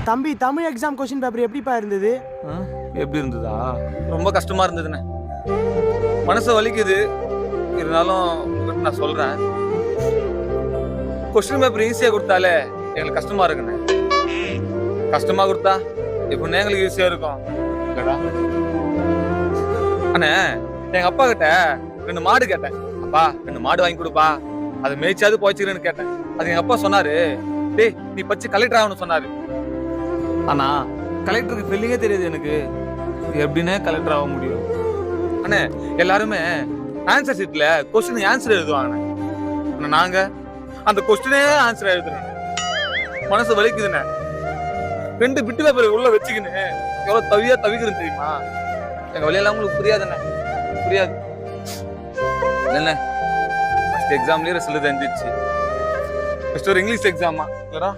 தம்பி Tamil exam question paper எப்படிப்பா இருந்தது? எப்படி இருந்ததா? ரொம்ப கஷ்டமா இருந்ததுண்ணே. மனசு வலிக்குது. இருந்தாலும் உங்ககிட்ட நான் சொல்றேன். கொஸ்டின் பேப்பர் ஈஸியா கொடுத்தாலே எங்களுக்கு கஷ்டமா இருக்குண்ணே. கஷ்டமா கொடுத்தா எப்படின்னா எங்களுக்கு ஈஸியா இருக்கும் இல்லடா அண்ணே. எங்க அப்பா கிட்ட 2 மாடு கேட்டேன். அப்பா 2 மாடு வாங்கி கொடுப்பா, அதை மேய்ச்சாது போய்ச்சிக்கிறேன்னு கேட்டேன். அது எங்க அப்பா சொன்னாரு, டேய் நீ பச்சு கலெக்டர் ஆகணும்னு சொன்னாரு. ஆனா கலெக்டருக்கு ஃபீலிங்கே தெரியாது எனக்கு. எப்படின்னே கலெக்டர் ஆக முடியும்? அண்ணே எல்லாருமே ஆன்சர் ஷீட்ல கொஸ்டின் ஆன்சர் எழுதுவாங்க. நாங்க அந்த கொஸ்டினே ஆன்சர் எழுதுறோம். மனசு வலிக்குதுண்ணே. 2 பிட்டு பேப்பர் உள்ள வச்சுக்கின்னு எவ்வளவு தவிக்கிறேன் தெரியுமா? எங்க வழியெல்லாம் உங்களுக்கு புரியாதுண்ணே, புரியாது. இல்லண்ணே ஃபர்ஸ்ட் எக்ஸாம்லயே ரிசல்ட் தெரிஞ்சிச்சு. ஃபர்ஸ்ட் ஒரு இங்கிலீஷ் எக்ஸாமா இல்லடா